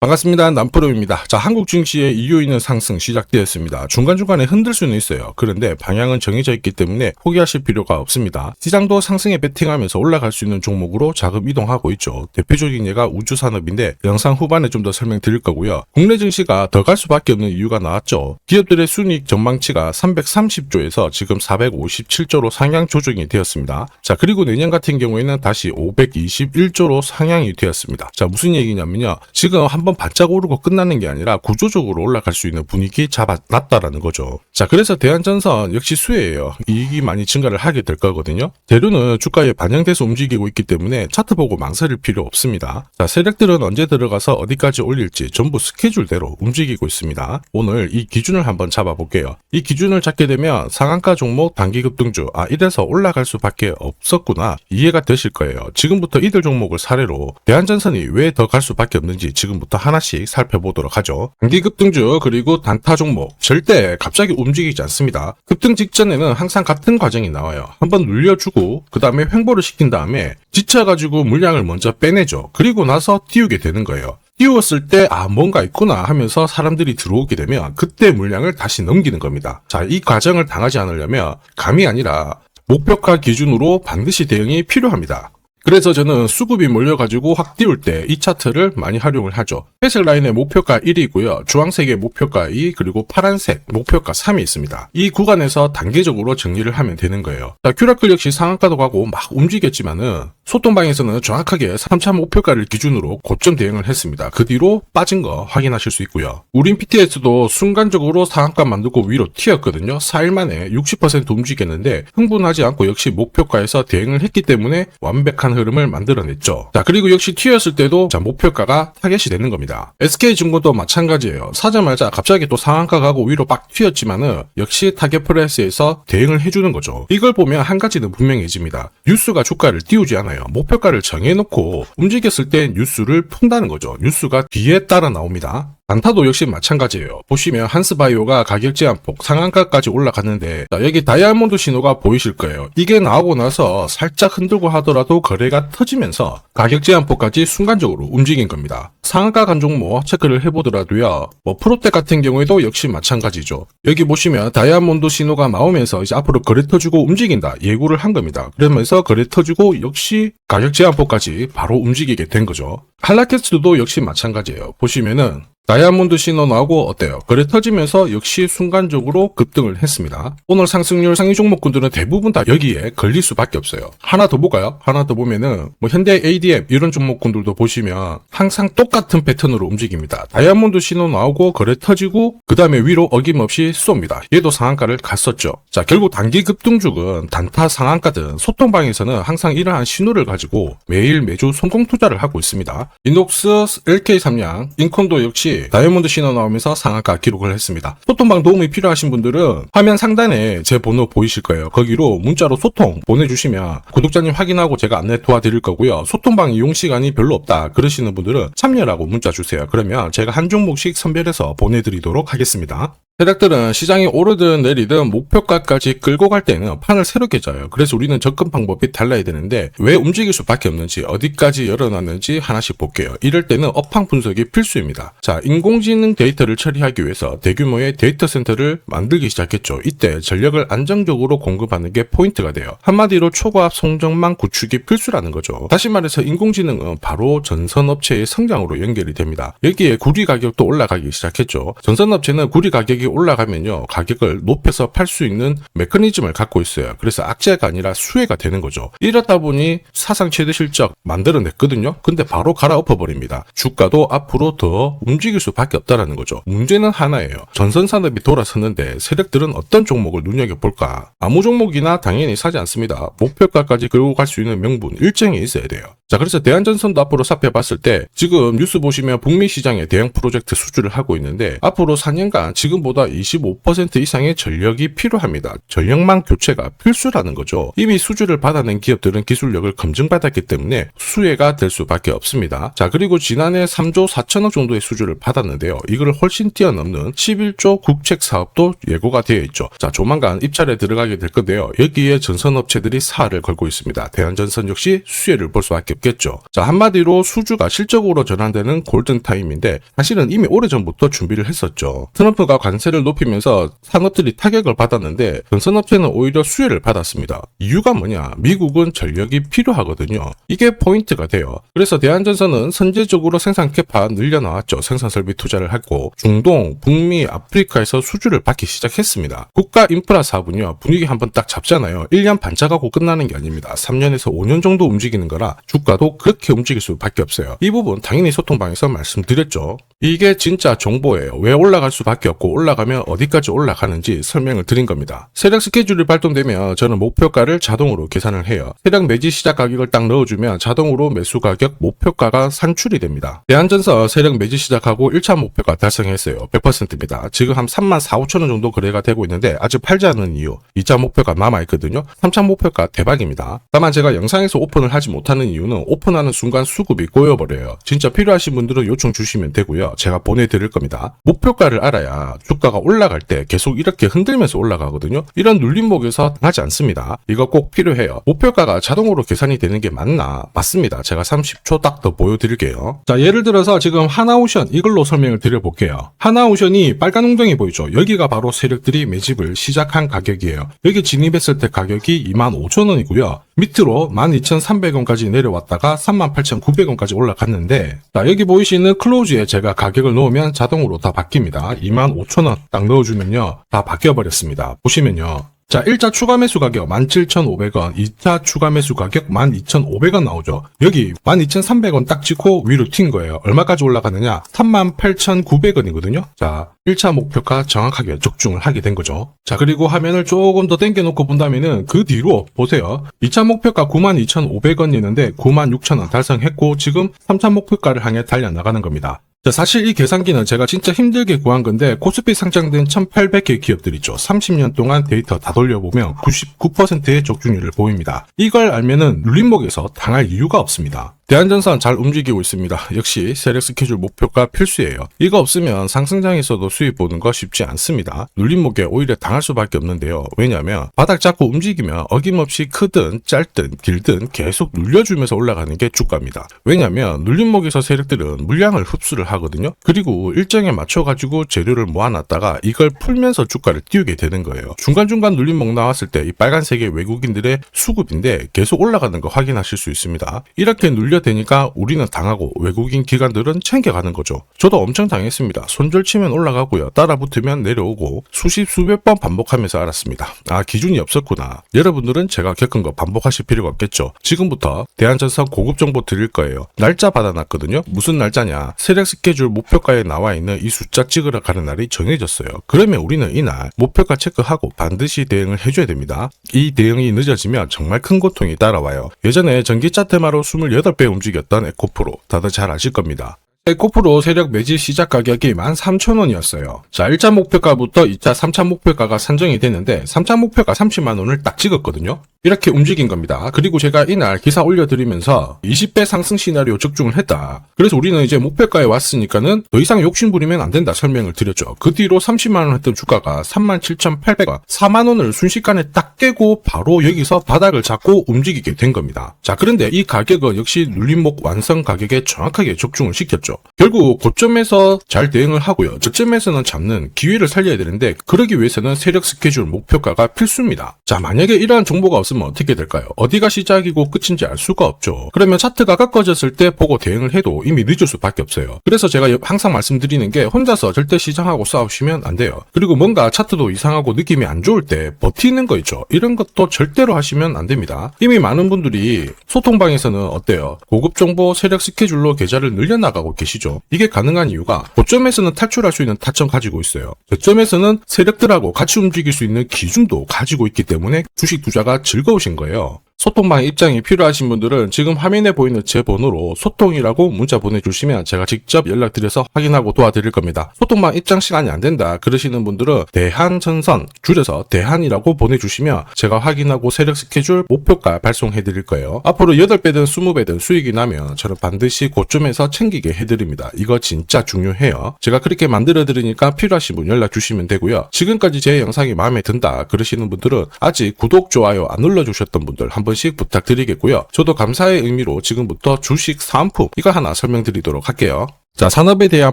반갑습니다. 남프로입니다. 자, 한국 증시의 이유 있는 상승 시작되었습니다. 중간중간에 흔들 수는 있어요. 그런데 방향은 정해져 있기 때문에 포기하실 필요가 없습니다. 시장도 상승에 베팅하면서 올라갈 수 있는 종목으로 자금 이동하고 있죠. 대표적인 예가 우주산업인데 영상 후반에 좀 더 설명드릴 거고요. 국내 증시가 더 갈 수밖에 없는 이유가 나왔죠. 기업들의 순이익 전망치가 330조에서 지금 457조로 상향 조정이 되었습니다. 자, 그리고 내년 같은 경우에는 다시 521조로 상향이 되었습니다. 자, 무슨 얘기냐면요. 지금 한번 바짝 오르고 끝나는 게 아니라 구조적으로 올라갈 수 있는 분위기 잡아놨다라는 거죠. 자, 그래서 대한전선 역시 수혜예요. 이익이 많이 증가를 하게 될 거거든요. 재료는 주가에 반영돼서 움직이고 있기 때문에 차트 보고 망설일 필요 없습니다. 자, 세력들은 언제 들어가서 어디까지 올릴지 전부 스케줄대로 움직이고 있습니다. 오늘 이 기준을 한번 잡아볼게요. 이 기준을 잡게 되면 상한가 종목 단기 급등주, 이래서 올라갈 수밖에 없었구나 이해가 되실 거예요. 지금부터 이들 종목을 사례로 대한전선이 왜 더 갈 수밖에 없는지 지금부터 하나씩 살펴보도록 하죠. 단기 급등주 그리고 단타 종목 절대 갑자기 움직이지 않습니다. 급등 직전에는 항상 같은 과정이 나와요. 한번 눌려주고 그 다음에 횡보를 시킨 다음에 지쳐가지고 물량을 먼저 빼내죠. 그리고 나서 띄우게 되는 거예요. 띄웠을 때 뭔가 있구나 하면서 사람들이 들어오게 되면 그때 물량을 다시 넘기는 겁니다. 자, 이 과정을 당하지 않으려면 감이 아니라 목표가 기준으로 반드시 대응이 필요합니다. 그래서 저는 수급이 몰려가지고 확 띄울 때 이 차트를 많이 활용을 하죠. 회색 라인의 목표가 1이고요. 주황색의 목표가 2, 그리고 파란색 목표가 3이 있습니다. 이 구간에서 단계적으로 정리를 하면 되는 거예요. 자, 큐라클 역시 상한가도 가고 막 움직였지만은 소통방에서는 정확하게 3차 목표가를 기준으로 고점 대응을 했습니다. 그 뒤로 빠진 거 확인하실 수 있고요. 우린 PTS도 순간적으로 상한가 만들고 위로 튀었거든요. 4일 만에 60% 움직였는데 흥분하지 않고 역시 목표가에서 대응을 했기 때문에 완벽한 흐름을 만들어냈죠. 자, 그리고 역시 튀었을 때도 목표가가 타겟이 되는 겁니다. SK증권도 마찬가지예요. 사자마자 갑자기 또 상한가 가고 위로 빡 튀었지만은 역시 타겟 프라이스에서 대응을 해주는 거죠. 이걸 보면 한 가지는 분명해집니다. 뉴스가 주가를 띄우지 않아요. 목표가를 정해놓고 움직였을 때 뉴스를 푼다는 거죠. 뉴스가 뒤에 따라 나옵니다. 단타도 역시 마찬가지예요. 보시면 한스바이오가 가격 제한폭 상한가까지 올라갔는데 여기 다이아몬드 신호가 보이실 거예요. 이게 나오고 나서 살짝 흔들고 하더라도 거래가 터지면서 가격 제한폭까지 순간적으로 움직인 겁니다. 상한가 간 종목 체크를 해보더라도요. 프로텍 같은 경우에도 역시 마찬가지죠. 여기 보시면 다이아몬드 신호가 나오면서 이제 앞으로 거래 터지고 움직인다 예고를 한 겁니다. 그러면서 거래 터지고 역시 가격 제한폭까지 바로 움직이게 된 거죠. 한라캐스트도 역시 마찬가지예요. 보시면은 다이아몬드 신호 나오고 어때요? 거래 터지면서 역시 순간적으로 급등을 했습니다. 오늘 상승률 상위 종목군들은 대부분 다 여기에 걸릴 수밖에 없어요. 하나 더 볼까요? 하나 더 보면은 현대 ADM 이런 종목군들도 보시면 항상 똑같은 패턴으로 움직입니다. 다이아몬드 신호 나오고 거래 터지고 그 다음에 위로 어김없이 쏩니다. 얘도 상한가를 갔었죠. 자, 결국 단기 급등주은 단타 상한가든 소통방에서는 항상 이러한 신호를 가지고 매일 매주 성공 투자를 하고 있습니다. 이녹스, LK삼양, 인콘도 역시 다이아몬드 신호 나오면서 상한가 기록을 했습니다. 소통방 도움이 필요하신 분들은 화면 상단에 제 번호 보이실 거예요. 거기로 문자로 소통 보내주시면 구독자님 확인하고 제가 안내 도와드릴 거고요. 소통방 이용 시간이 별로 없다 그러시는 분들은 참여라고 문자 주세요. 그러면 제가 한 종목씩 선별해서 보내드리도록 하겠습니다. 세력들은 시장이 오르든 내리든 목표가까지 끌고 갈 때는 판을 새롭게 짜요. 그래서 우리는 접근 방법이 달라야 되는데 왜 움직일 수밖에 없는지 어디까지 열어놨는지 하나씩 볼게요. 이럴 때는 업황 분석이 필수입니다. 자, 인공지능 데이터를 처리하기 위해서 대규모의 데이터 센터를 만들기 시작했죠. 이때 전력을 안정적으로 공급하는 게 포인트가 돼요. 한마디로 초과압 송전망 구축이 필수라는 거죠. 다시 말해서 인공지능은 바로 전선업체의 성장으로 연결이 됩니다. 여기에 구리 가격도 올라가기 시작했죠. 전선업체는 구리 가격이 올라가면요 가격을 높여서 팔 수 있는 메커니즘을 갖고 있어요. 그래서 악재가 아니라 수혜가 되는 거죠. 이렇다 보니 사상 최대 실적 만들어냈거든요. 근데 바로 갈아엎어 버립니다. 주가도 앞으로 더 움직일 수밖에 없다라는 거죠. 문제는 하나예요. 전선산업이 돌아섰는데 세력들은 어떤 종목을 눈여겨볼까? 아무 종목이나 당연히 사지 않습니다. 목표가까지 끌고 갈 수 있는 명분 일정이 있어야 돼요. 자, 그래서 대한전선도 앞으로 살펴봤을 때 지금 뉴스 보시면 북미 시장에 대형 프로젝트 수주를 하고 있는데 앞으로 4년간 지금보다 시작보다 25% 이상의 전력이 필요합니다. 전력망 교체가 필수라는 거죠. 이미 수주를 받아낸 기업들은 기술력을 검증받았기 때문에 수혜가 될 수밖에 없습니다. 자, 그리고 지난해 3조 4천억 정도의 수주를 받았는데요. 이걸 훨씬 뛰어넘는 11조 국책 사업도 예고가 되어 있죠. 자, 조만간 입찰에 들어가게 될 건데요. 여기에 전선업체들이 사활을 걸고 있습니다. 대한전선 역시 수혜를 볼 수밖에 없겠죠. 자, 한마디로 수주가 실적으로 전환되는 골든타임인데 사실은 이미 오래전부터 준비를 했었죠. 트럼프가 관세를 높이면서 산업들이 타격을 받았는데 전선업체는 오히려 수혜를 받았습니다. 이유가 뭐냐? 미국은 전력이 필요하거든요. 이게 포인트가 돼요. 그래서 대한전선은 선제적으로 생산 캐파 늘려나왔죠. 생산 설비 투자를 하고 중동, 북미, 아프리카에서 수주를 받기 시작했습니다. 국가 인프라 사업은요. 분위기 한번 딱 잡잖아요. 1년 반짝하고 끝나는 게 아닙니다. 3년에서 5년 정도 움직이는 거라 주가도 그렇게 움직일 수밖에 없어요. 이 부분 당연히 소통방에서 말씀드렸죠. 이게 진짜 정보예요. 왜 올라갈 수밖에 없고 올라가면 어디까지 올라가는지 설명을 드린 겁니다. 세력 스케줄이 발동되면 저는 목표가를 자동으로 계산을 해요. 세력 매지 시작 가격을 딱 넣어주면 자동으로 매수 가격 목표가가 산출이 됩니다. 대한전선 세력 매지 시작하고 1차 목표가 달성했어요. 100%입니다. 지금 한 3만 4, 5천 원 정도 거래가 되고 있는데 아직 팔지 않은 이유 2차 목표가 남아있거든요. 3차 목표가 대박입니다. 다만 제가 영상에서 오픈을 하지 못하는 이유는 오픈하는 순간 수급이 꼬여버려요. 진짜 필요하신 분들은 요청 주시면 되고요. 제가 보내드릴 겁니다. 목표가를 알아야 주가가 올라갈 때 계속 이렇게 흔들면서 올라가거든요. 이런 눌림목에서 당하지 않습니다. 이거 꼭 필요해요. 목표가가 자동으로 계산이 되는 게 맞나? 맞습니다. 제가 30초 딱 더 보여드릴게요. 자, 예를 들어서 지금 하나오션 이걸로 설명을 드려볼게요. 하나오션이 빨간 웅덩이 보이죠? 여기가 바로 세력들이 매집을 시작한 가격이에요. 여기 진입했을 때 가격이 25,000원이고요. 밑으로 12,300원까지 내려왔다가 38,900원까지 올라갔는데 자, 여기 보이시는 클로즈에 제가 가격을 넣으면 자동으로 다 바뀝니다. 25,000원 딱 넣어주면요. 다 바뀌어버렸습니다. 보시면요. 자, 1차 추가 매수 가격 17,500원, 2차 추가 매수 가격 12,500원 나오죠. 여기 12,300원 딱 찍고 위로 튄 거예요. 얼마까지 올라가느냐? 38,900원이거든요. 자, 1차 목표가 정확하게 적중을 하게 된 거죠. 자, 그리고 화면을 조금 더 당겨놓고 본다면은 그 뒤로 보세요. 2차 목표가 92,500원이었는데 96,000원 달성했고 지금 3차 목표가를 향해 달려나가는 겁니다. 자, 사실 이 계산기는 제가 진짜 힘들게 구한 건데 코스피 상장된 1800개 기업들 있죠. 30년 동안 데이터 다 돌려보면 99%의 적중률을 보입니다. 이걸 알면은 눌림목에서 당할 이유가 없습니다. 대한전선 잘 움직이고 있습니다. 역시 세력 스케줄 목표가 필수예요. 이거 없으면 상승장에서도 수익 보는 거 쉽지 않습니다. 눌림목에 오히려 당할 수밖에 없는데요. 왜냐하면 바닥 잡고 움직이면 어김없이 크든 짧든 길든 계속 눌려주면서 올라가는 게 주가입니다. 왜냐하면 눌림목에서 세력들은 물량을 흡수를 하거든요. 그리고 일정에 맞춰가지고 재료를 모아놨다가 이걸 풀면서 주가를 띄우게 되는 거예요. 중간중간 눌림목 나왔을 때 이 빨간색의 외국인들의 수급인데 계속 올라가는 거 확인하실 수 있습니다. 이렇게 되니까 우리는 당하고 외국인 기관들은 챙겨가는 거죠. 저도 엄청 당했습니다. 손절치면 올라가고요. 따라붙으면 내려오고 수백 번 반복하면서 알았습니다. 아, 기준이 없었구나. 여러분들은 제가 겪은 거 반복하실 필요가 없겠죠. 지금부터 대한전선 고급 정보 드릴 거예요. 날짜 받아놨거든요. 무슨 날짜냐? 세력 스케줄 목표가에 나와 있는 이 숫자 찍으러 가는 날이 정해졌어요. 그러면 우리는 이날 목표가 체크하고 반드시 대응을 해줘야 됩니다. 이 대응이 늦어지면 정말 큰 고통이 따라와요. 예전에 전기차 테마로 28배 움직였던 에코프로 다들 잘 아실 겁니다. 에코프로 세력 매집 시작 가격이 13,000원이었어요. 자, 1차 목표가부터 2차, 3차 목표가가 산정이 됐는데 3차 목표가 30만원을 딱 찍었거든요. 이렇게 움직인 겁니다. 그리고 제가 이날 기사 올려드리면서 20배 상승 시나리오 적중을 했다. 그래서 우리는 이제 목표가에 왔으니까는 더 이상 욕심부리면 안 된다 설명을 드렸죠. 그 뒤로 30만원 했던 주가가 37,800원, 4만원을 순식간에 딱 깨고 바로 여기서 바닥을 잡고 움직이게 된 겁니다. 자, 그런데 이 가격은 역시 눌림목 완성 가격에 정확하게 적중을 시켰죠. 결국 고점에서 잘 대응을 하고요. 저점에서는 잡는 기회를 살려야 되는데 그러기 위해서는 세력 스케줄 목표가가 필수입니다. 자, 만약에 이러한 정보가 없으면 어떻게 될까요? 어디가 시작이고 끝인지 알 수가 없죠. 그러면 차트가 꺾어졌을 때 보고 대응을 해도 이미 늦을 수밖에 없어요. 그래서 제가 항상 말씀드리는 게 혼자서 절대 시장하고 싸우시면 안 돼요. 그리고 뭔가 차트도 이상하고 느낌이 안 좋을 때 버티는 거 있죠. 이런 것도 절대로 하시면 안 됩니다. 이미 많은 분들이 소통방에서는 어때요? 고급 정보 세력 스케줄로 계좌를 늘려나가고 계시죠. 이게 가능한 이유가 고점에서는 탈출할 수 있는 타점 가지고 있어요. 저점에서는 세력들하고 같이 움직일 수 있는 기준도 가지고 있기 때문에 주식 투자가 즐거우신 거예요. 소통방 입장이 필요하신 분들은 지금 화면에 보이는 제 번호로 소통이라고 문자 보내주시면 제가 직접 연락드려서 확인하고 도와드릴 겁니다. 소통방 입장 시간이 안 된다 그러시는 분들은 대한전선 줄여서 대한이라고 보내주시면 제가 확인하고 세력 스케줄 목표가 발송해드릴 거예요. 앞으로 8배든 20배든 수익이 나면 저는 반드시 고점에서 챙기게 해드립니다. 이거 진짜 중요해요. 제가 그렇게 만들어드리니까 필요하신 분 연락 주시면 되고요. 지금까지 제 영상이 마음에 든다 그러시는 분들은 아직 구독, 좋아요 안 눌러주셨던 분들 한 번씩 부탁드리겠고요. 저도 감사의 의미로 지금부터 주식 사은품 이거 하나 설명드리도록 할게요. 자, 산업에 대한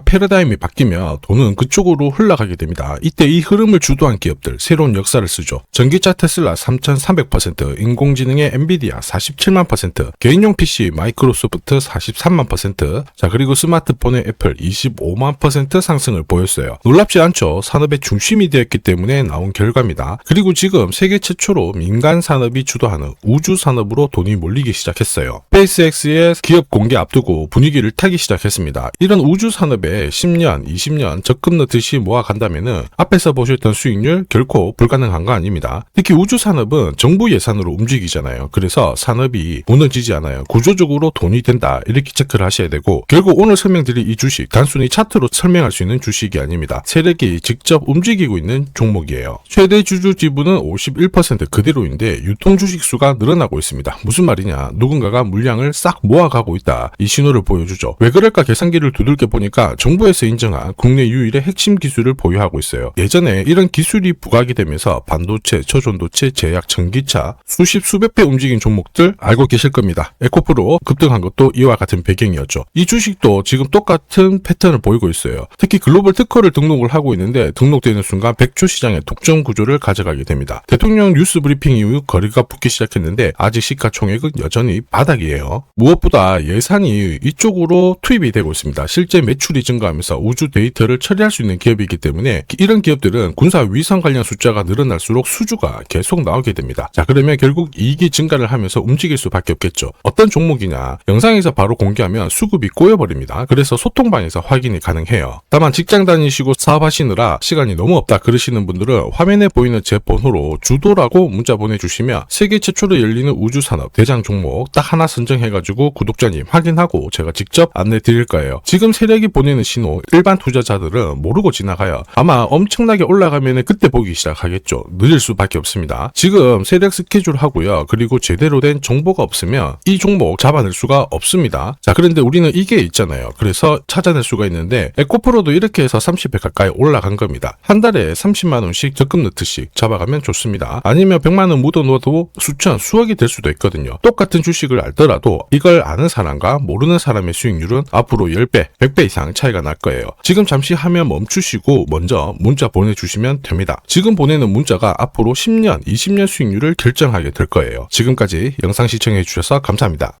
패러다임이 바뀌면 돈은 그쪽으로 흘러가게 됩니다. 이때 이 흐름을 주도한 기업들 새로운 역사를 쓰죠. 전기차 테슬라 3,300%, 인공지능의 엔비디아 47만%, 개인용 PC 마이크로소프트 43만%, 자 그리고 스마트폰의 애플 25만% 상승을 보였어요. 놀랍지 않죠? 산업의 중심이 되었기 때문에 나온 결과입니다. 그리고 지금 세계 최초로 민간 산업이 주도하는 우주 산업으로 돈이 몰리기 시작했어요. 스페이스X의 기업 공개 앞두고 분위기를 타기 시작했습니다. 이런 우주 산업에 10년, 20년 적금 넣듯이 모아간다면은 앞에서 보셨던 수익률 결코 불가능한 거 아닙니다. 특히 우주 산업은 정부 예산으로 움직이잖아요. 그래서 산업이 무너지지 않아요. 구조적으로 돈이 된다 이렇게 체크를 하셔야 되고 결국 오늘 설명드릴 이 주식 단순히 차트로 설명할 수 있는 주식이 아닙니다. 세력이 직접 움직이고 있는 종목이에요. 최대 주주 지분은 51% 그대로인데 유통 주식 수가 늘어나고 있습니다. 무슨 말이냐? 누군가가 물량을 싹 모아가고 있다. 이 신호를 보여주죠. 왜 그럴까 계산기를 두들겨 보니까 정부에서 인정한 국내 유일의 핵심 기술을 보유하고 있어요. 예전에 이런 기술이 부각이 되면서 반도체, 저전도체, 제약, 전기차 수십 수백 배 움직인 종목들 알고 계실 겁니다. 에코프로 급등한 것도 이와 같은 배경이었죠. 이 주식도 지금 똑같은 패턴을 보이고 있어요. 특히 글로벌 특허를 등록을 하고 있는데 등록되는 순간 100조 시장의 독점 구조를 가져가게 됩니다. 대통령 뉴스 브리핑 이후 거리가 붙기 시작했는데 아직 시가총액은 여전히 바닥이에요. 무엇보다 예산이 이쪽으로 투입이 되고 있습니다. 실제 매출이 증가하면서 우주 데이터를 처리할 수 있는 기업이기 때문에 이런 기업들은 군사 위성 관련 숫자가 늘어날수록 수주가 계속 나오게 됩니다. 자, 그러면 결국 이익이 증가를 하면서 움직일 수밖에 없겠죠. 어떤 종목이냐? 영상에서 바로 공개하면 수급이 꼬여버립니다. 그래서 소통방에서 확인이 가능해요. 다만 직장 다니시고 사업하시느라 시간이 너무 없다 그러시는 분들은 화면에 보이는 제 번호로 주도라고 문자 보내주시면 세계 최초로 열리는 우주산업 대장 종목 딱 하나 선정해가지고 구독자님 확인하고 제가 직접 안내 드릴 거예요. 지금 세력이 보내는 신호 일반 투자자들은 모르고 지나가요. 아마 엄청나게 올라가면 그때 보기 시작하겠죠. 늦을 수밖에 없습니다. 지금 세력 스케줄 하고요. 그리고 제대로 된 정보가 없으면 이 종목 잡아낼 수가 없습니다. 자, 그런데 우리는 이게 있잖아요. 그래서 찾아낼 수가 있는데 에코프로도 이렇게 해서 30배 가까이 올라간 겁니다. 한 달에 30만 원씩 적금 넣듯이 잡아가면 좋습니다. 아니면 100만 원 묻어놓아도 수천, 수억이 될 수도 있거든요. 똑같은 주식을 알더라도 이걸 아는 사람과 모르는 사람의 수익률은 앞으로 10배, 100배 이상 차이가 날 거예요. 지금 잠시 화면 멈추시고 먼저 문자 보내주시면 됩니다. 지금 보내는 문자가 앞으로 10년, 20년 수익률을 결정하게 될 거예요. 지금까지 영상 시청해 주셔서 감사합니다.